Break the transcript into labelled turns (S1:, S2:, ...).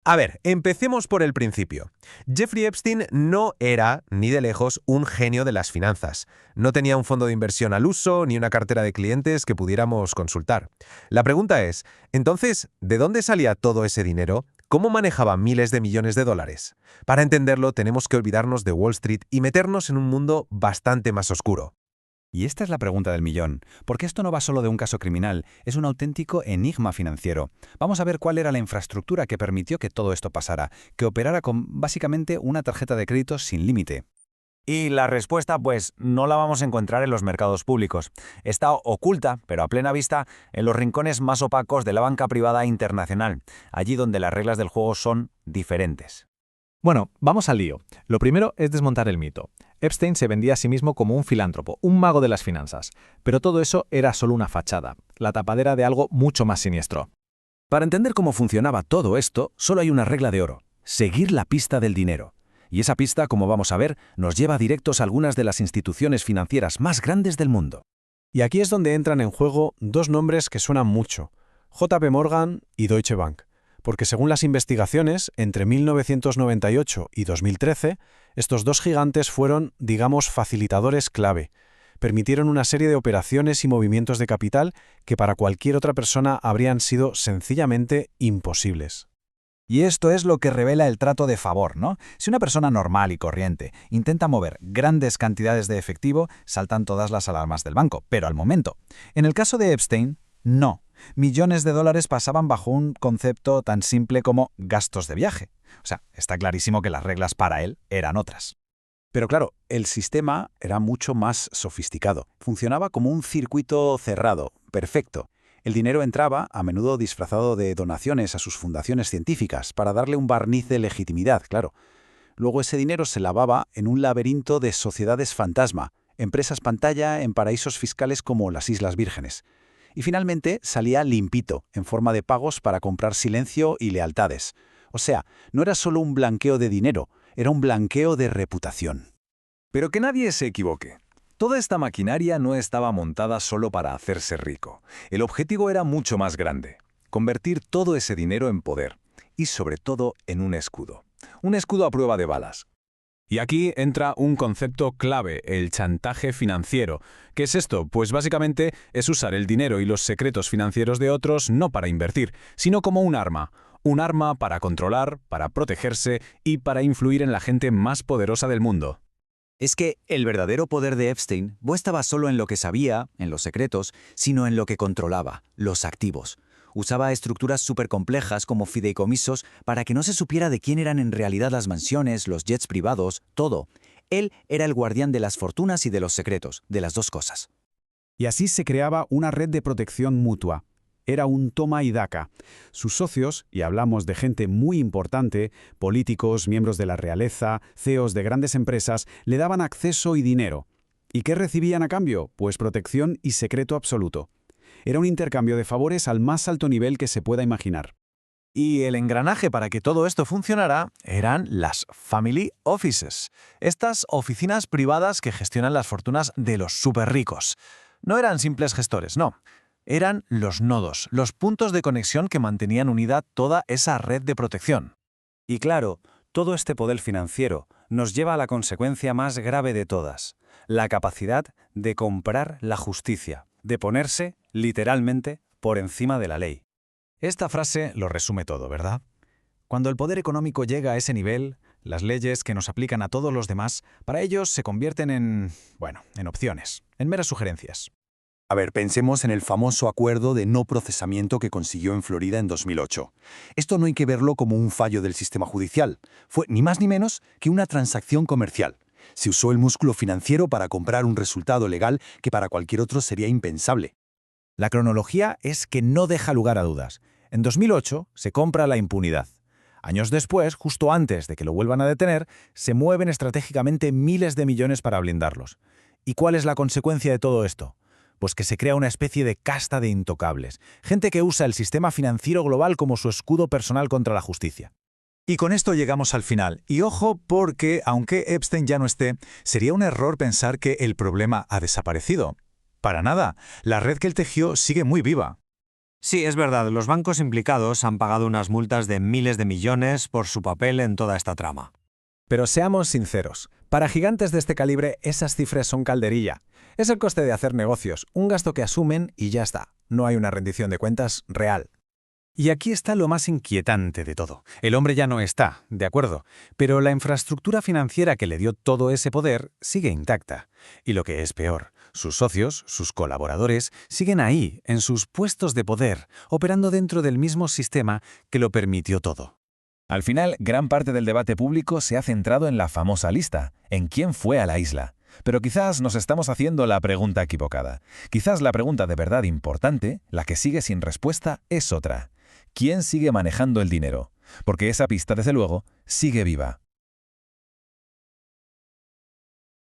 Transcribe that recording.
S1: A ver, empecemos por el principio. Jeffrey Epstein no era, ni de lejos, un genio de las finanzas. No tenía un fondo de inversión al uso ni una cartera de clientes que pudiéramos consultar. La pregunta es, entonces, ¿de dónde salía todo ese dinero? ¿Cómo manejaba miles de millones de dólares? Para entenderlo, tenemos que olvidarnos de Wall Street y meternos en un mundo bastante más oscuro.
S2: Y esta es la pregunta del millón, porque esto no va solo de un caso criminal, es un auténtico enigma financiero. Vamos a ver cuál era la infraestructura que permitió que todo esto pasara, que operara con básicamente una tarjeta de crédito sin límite.
S3: Y la respuesta, pues, no la vamos a encontrar en los mercados públicos. Está oculta, pero a plena vista, en los rincones más opacos de la banca privada internacional, allí donde las reglas del juego son diferentes.
S4: Bueno, vamos al lío. Lo primero es desmontar el mito. Epstein se vendía a sí mismo como un filántropo, un mago de las finanzas. Pero todo eso era solo una fachada, la tapadera de algo mucho más siniestro.
S5: Para entender cómo funcionaba todo esto, solo hay una regla de oro: seguir la pista del dinero. Y esa pista, como vamos a ver, nos lleva directos a algunas de las instituciones financieras más grandes del mundo.
S6: Y aquí es donde entran en juego dos nombres que suenan mucho: JP Morgan y Deutsche Bank. Porque según las investigaciones, entre 1998 y 2013, estos dos gigantes fueron, digamos, facilitadores clave. Permitieron una serie de operaciones y movimientos de capital que para cualquier otra persona habrían sido sencillamente imposibles.
S2: Y esto es lo que revela el trato de favor, ¿no? Si una persona normal y corriente intenta mover grandes cantidades de efectivo, saltan todas las alarmas del banco, pero al momento. En el caso de Epstein, no. Millones de dólares pasaban bajo un concepto tan simple como gastos de viaje. O sea, está clarísimo que las reglas para él eran otras.
S7: Pero claro, el sistema era mucho más sofisticado. Funcionaba como un circuito cerrado, perfecto. El dinero entraba, a menudo disfrazado de donaciones a sus fundaciones científicas, para darle un barniz de legitimidad, claro. Luego ese dinero se lavaba en un laberinto de sociedades fantasma, empresas pantalla en paraísos fiscales como las Islas Vírgenes. Y finalmente salía limpito, en forma de pagos para comprar silencio y lealtades. O sea, no era solo un blanqueo de dinero, era un blanqueo de reputación.
S8: Pero que nadie se equivoque. Toda esta maquinaria no estaba montada solo para hacerse rico. El objetivo era mucho más grande: convertir todo ese dinero en poder, y sobre todo en un escudo. Un escudo a prueba de balas.
S6: Y aquí entra un concepto clave: el chantaje financiero. ¿Qué es esto? Pues básicamente es usar el dinero y los secretos financieros de otros no para invertir, sino como un arma. Un arma para controlar, para protegerse y para influir en la gente más poderosa del mundo.
S9: Es que el verdadero poder de Epstein no estaba solo en lo que sabía, en los secretos, sino en lo que controlaba, los activos. Usaba estructuras supercomplejas como fideicomisos para que no se supiera de quién eran en realidad las mansiones, los jets privados, todo. Él era el guardián de las fortunas y de los secretos, de las dos cosas.
S10: Y así se creaba una red de protección mutua. Era un toma y daca. Sus socios, y hablamos de gente muy importante, políticos, miembros de la realeza, CEOs de grandes empresas, le daban acceso y dinero. ¿Y qué recibían a cambio? Pues protección y secreto absoluto. Era un intercambio de favores al más alto nivel que se pueda imaginar.
S3: Y el engranaje para que todo esto funcionara eran las Family Offices, estas oficinas privadas que gestionan las fortunas de los superricos. No eran simples gestores, no. Eran los nodos, los puntos de conexión que mantenían unida toda esa red de protección.
S9: Y claro, todo este poder financiero nos lleva a la consecuencia más grave de todas: la capacidad de comprar la justicia, de ponerse, literalmente, por encima de la ley.
S2: Esta frase lo resume todo, ¿verdad? Cuando el poder económico llega a ese nivel, las leyes que nos aplican a todos los demás, para ellos se convierten en opciones, en meras sugerencias.
S7: A ver, pensemos en el famoso acuerdo de no procesamiento que consiguió en Florida en 2008. Esto no hay que verlo como un fallo del sistema judicial. Fue ni más ni menos que una transacción comercial. Se usó el músculo financiero para comprar un resultado legal que para cualquier otro sería impensable.
S2: La cronología es que no deja lugar a dudas. En 2008 se compra la impunidad. Años después, justo antes de que lo vuelvan a detener, se mueven estratégicamente miles de millones para blindarlos. ¿Y cuál es la consecuencia de todo esto? Pues que se crea una especie de casta de intocables, gente que usa el sistema financiero global como su escudo personal contra la justicia.
S4: Y con esto llegamos al final. Y ojo, porque aunque Epstein ya no esté, sería un error pensar que el problema ha desaparecido. Para nada, la red que él tejió sigue muy viva.
S11: Sí, es verdad, los bancos implicados han pagado unas multas de miles de millones por su papel en toda esta trama.
S4: Pero seamos sinceros, para gigantes de este calibre esas cifras son calderilla. Es el coste de hacer negocios, un gasto que asumen y ya está. No hay una rendición de cuentas real.
S2: Y aquí está lo más inquietante de todo. El hombre ya no está, de acuerdo, pero la infraestructura financiera que le dio todo ese poder sigue intacta. Y lo que es peor, sus socios, sus colaboradores, siguen ahí, en sus puestos de poder, operando dentro del mismo sistema que lo permitió todo.
S5: Al final, gran parte del debate público se ha centrado en la famosa lista, en quién fue a la isla. Pero quizás nos estamos haciendo la pregunta equivocada. Quizás la pregunta de verdad importante, la que sigue sin respuesta, es otra. ¿Quién sigue manejando el dinero? Porque esa pista, desde luego, sigue viva.